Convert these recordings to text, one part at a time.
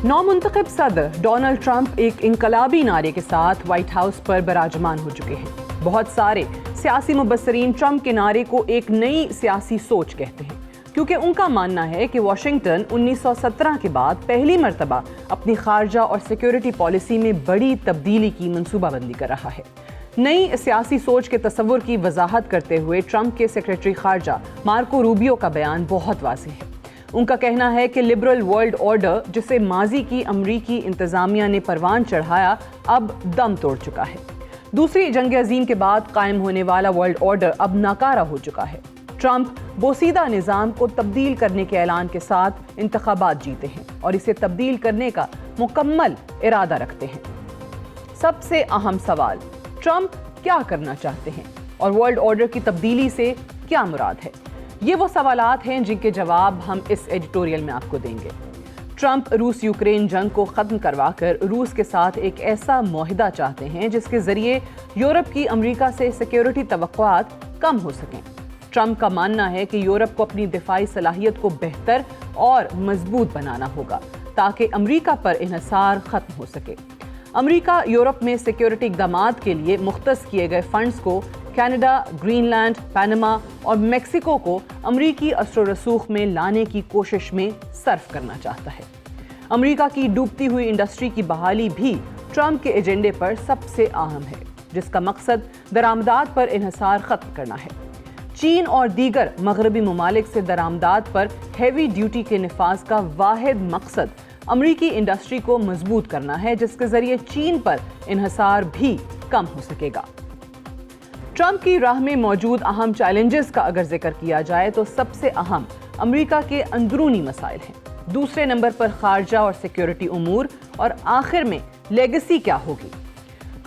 نومنتخب صدر Donald Trump ایک انقلابی نعرے کے ساتھ وائٹ ہاؤس پر براجمان ہو چکے ہیں۔ بہت سارے سیاسی مبصرین ٹرمپ کے نعرے کو ایک نئی سیاسی سوچ کہتے ہیں، کیونکہ ان کا ماننا ہے کہ واشنگٹن 1917 کے بعد پہلی مرتبہ اپنی خارجہ اور سیکیورٹی پالیسی میں بڑی تبدیلی کی منصوبہ بندی کر رہا ہے۔ نئی سیاسی سوچ کے تصور کی وضاحت کرتے ہوئے ٹرمپ کے سیکریٹری خارجہ مارکو روبیو کا بیان بہت واضح ہے۔ ان کا کہنا ہے کہ لبرل ورلڈ آرڈر، جسے ماضی کی امریکی انتظامیہ نے پروان چڑھایا، اب دم توڑ چکا ہے۔ دوسری جنگ عظیم کے بعد قائم ہونے والا ورلڈ آرڈر اب ناکارہ ہو چکا ہے۔ ٹرمپ بوسیدہ نظام کو تبدیل کرنے کے اعلان کے ساتھ انتخابات جیتے ہیں اور اسے تبدیل کرنے کا مکمل ارادہ رکھتے ہیں۔ سب سے اہم سوال، ٹرمپ کیا کرنا چاہتے ہیں اور ورلڈ آرڈر کی تبدیلی سے کیا مراد ہے؟ یہ وہ سوالات ہیں جن کے جواب ہم اس ایڈیٹوریل میں آپ کو دیں گے۔ ٹرمپ روس یوکرین جنگ کو ختم کروا کر روس کے ساتھ ایک ایسا معاہدہ چاہتے ہیں جس کے ذریعے یورپ کی امریکہ سے سیکیورٹی توقعات کم ہو سکیں۔ ٹرمپ کا ماننا ہے کہ یورپ کو اپنی دفاعی صلاحیت کو بہتر اور مضبوط بنانا ہوگا تاکہ امریکہ پر انحصار ختم ہو سکے۔ امریکہ یورپ میں سیکیورٹی اقدامات کے لیے مختص کیے گئے فنڈز کو کینیڈا، گرین لینڈ، پاناما اور میکسیکو کو امریکی اثر و رسوخ میں لانے کی کوشش میں صرف کرنا چاہتا ہے۔ امریکہ کی ڈوبتی ہوئی انڈسٹری کی بحالی بھی ٹرمپ کے ایجنڈے پر سب سے اہم ہے، جس کا مقصد درآمدات پر انحصار ختم کرنا ہے۔ چین اور دیگر مغربی ممالک سے درآمدات پر ہیوی ڈیوٹی کے نفاذ کا واحد مقصد امریکی انڈسٹری کو مضبوط کرنا ہے، جس کے ذریعے چین پر انحصار بھی کم ہو سکے گا۔ ٹرمپ کی راہ میں موجود اہم چیلنجز کا اگر ذکر کیا جائے تو سب سے اہم امریکہ کے اندرونی مسائل ہیں، دوسرے نمبر پر خارجہ اور سیکیورٹی امور، اور آخر میں لیگسی کیا ہوگی۔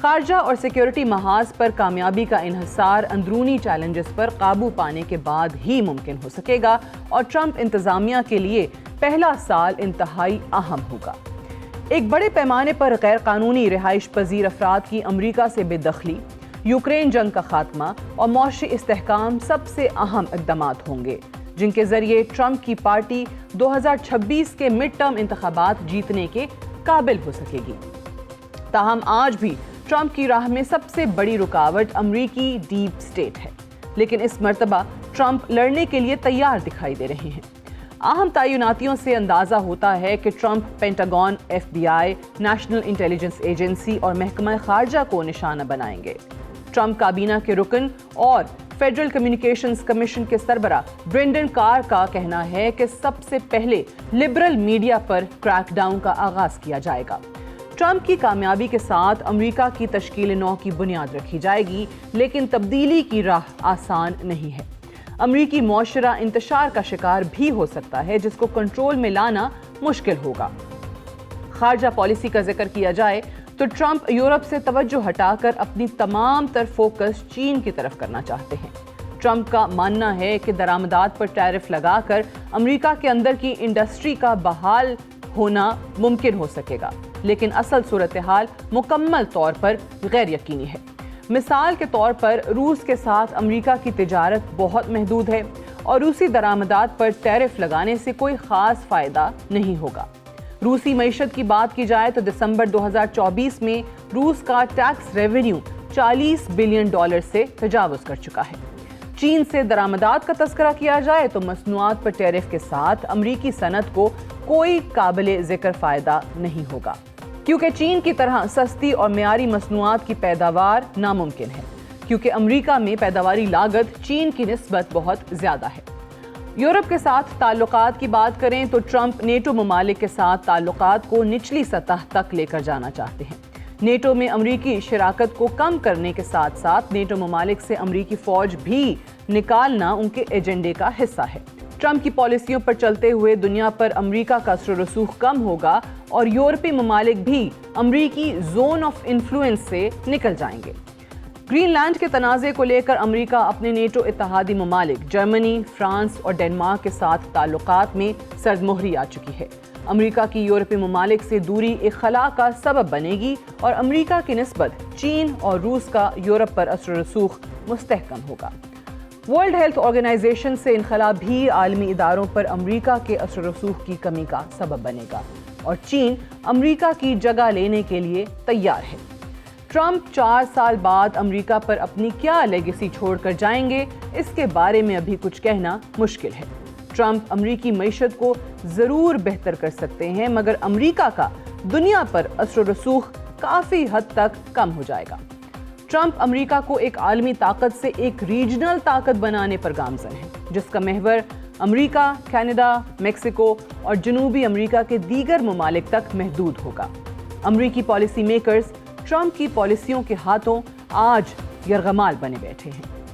خارجہ اور سیکیورٹی محاذ پر کامیابی کا انحصار اندرونی چیلنجز پر قابو پانے کے بعد ہی ممکن ہو سکے گا، اور ٹرمپ انتظامیہ کے لیے پہلا سال انتہائی اہم ہوگا۔ ایک بڑے پیمانے پر غیر قانونی رہائش پذیر افراد کی امریکہ سے بے دخلی، یوکرین جنگ کا خاتمہ اور معاشی استحکام سب سے اہم اقدامات ہوں گے جن کے ذریعے ٹرمپ کی پارٹی 2026 کے مڈ ٹرم انتخابات جیتنے کے قابل ہو سکے گی۔ تاہم آج بھی ٹرمپ کی راہ میں سب سے بڑی رکاوٹ امریکی ڈیپ سٹیٹ ہے، لیکن اس مرتبہ ٹرمپ لڑنے کے لیے تیار دکھائی دے رہے ہیں۔ اہم تعیناتیوں سے اندازہ ہوتا ہے کہ ٹرمپ پینٹاگون، ایف بی آئی، نیشنل انٹیلیجنس ایجنسی اور محکمہ خارجہ کو نشانہ بنائیں گے۔ ٹرمپ کابینہ کے رکن اور فیڈرل کمیونیکیشنز کمیشن کے سربراہ برینڈن کار کا کہنا ہے کہ سب سے پہلے لبرل میڈیا پر کریک ڈاؤن کا آغاز کیا جائے گا۔ ٹرمپ کی کامیابی کے ساتھ امریکہ کی تشکیل نو کی بنیاد رکھی جائے گی، لیکن تبدیلی کی راہ آسان نہیں ہے۔ امریکی معاشرہ انتشار کا شکار بھی ہو سکتا ہے، جس کو کنٹرول میں لانا مشکل ہوگا۔ خارجہ پالیسی کا ذکر کیا جائے تو ٹرمپ یورپ سے توجہ ہٹا کر اپنی تمام تر فوکس چین کی طرف کرنا چاہتے ہیں۔ ٹرمپ کا ماننا ہے کہ درآمدات پر ٹیرف لگا کر امریکہ کے اندر کی انڈسٹری کا بحال ہونا ممکن ہو سکے گا، لیکن اصل صورتحال مکمل طور پر غیر یقینی ہے۔ مثال کے طور پر روس کے ساتھ امریکہ کی تجارت بہت محدود ہے اور روسی درآمدات پر ٹیرف لگانے سے کوئی خاص فائدہ نہیں ہوگا۔ روسی معیشت کی بات کی جائے تو دسمبر 2024 میں روس کا ٹیکس ریونیو $40 بلین سے تجاوز کر چکا ہے۔ چین سے درآمدات کا تذکرہ کیا جائے تو مصنوعات پر ٹیرف کے ساتھ امریکی صنعت کو کوئی قابل ذکر فائدہ نہیں ہوگا، کیونکہ چین کی طرح سستی اور معیاری مصنوعات کی پیداوار ناممکن ہے، کیونکہ امریکہ میں پیداواری لاگت چین کی نسبت بہت زیادہ ہے۔ یورپ کے ساتھ تعلقات کی بات کریں تو ٹرمپ نیٹو ممالک کے ساتھ تعلقات کو نچلی سطح تک لے کر جانا چاہتے ہیں۔ نیٹو میں امریکی شراکت کو کم کرنے کے ساتھ ساتھ نیٹو ممالک سے امریکی فوج بھی نکالنا ان کے ایجنڈے کا حصہ ہے۔ ٹرمپ کی پالیسیوں پر چلتے ہوئے دنیا پر امریکہ کا اثر و رسوخ کم ہوگا اور یورپی ممالک بھی امریکی زون آف انفلوئنس سے نکل جائیں گے۔ گرین لینڈ کے تنازع کو لے کر امریکہ اپنے نیٹو اتحادی ممالک جرمنی، فرانس اور ڈنمارک کے ساتھ تعلقات میں سرد مہری آ چکی ہے۔ امریکہ کی یورپی ممالک سے دوری ایک خلا کا سبب بنے گی اور امریکہ کی نسبت چین اور روس کا یورپ پر اثر و رسوخ مستحکم ہوگا۔ ورلڈ ہیلتھ آرگنائزیشن سے انخلا بھی عالمی اداروں پر امریکہ کے اثر و رسوخ کی کمی کا سبب بنے گا۔ اور چین امریکہ کی جگہ لینے کے لیے تیار ہے۔ ٹرمپ 4 سال بعد امریکہ پر اپنی کیا لیگیسی چھوڑ کر جائیں گے، اس کے بارے میں ابھی کچھ کہنا مشکل ہے۔ ٹرمپ امریکی معیشت کو ضرور بہتر کر سکتے ہیں، مگر امریکہ کا دنیا پر اثر و رسوخ کافی حد تک کم ہو جائے گا۔ ٹرمپ امریکہ کو ایک عالمی طاقت سے ایک ریجنل طاقت بنانے پر گامزن ہے، جس کا محور امریکہ، کینیڈا، میکسیکو اور جنوبی امریکہ کے دیگر ممالک تک محدود ہوگا۔ امریکی پالیسی میکرز ٹرمپ کی پالیسیوں کے ہاتھوں آج یرغمال بنے بیٹھے ہیں۔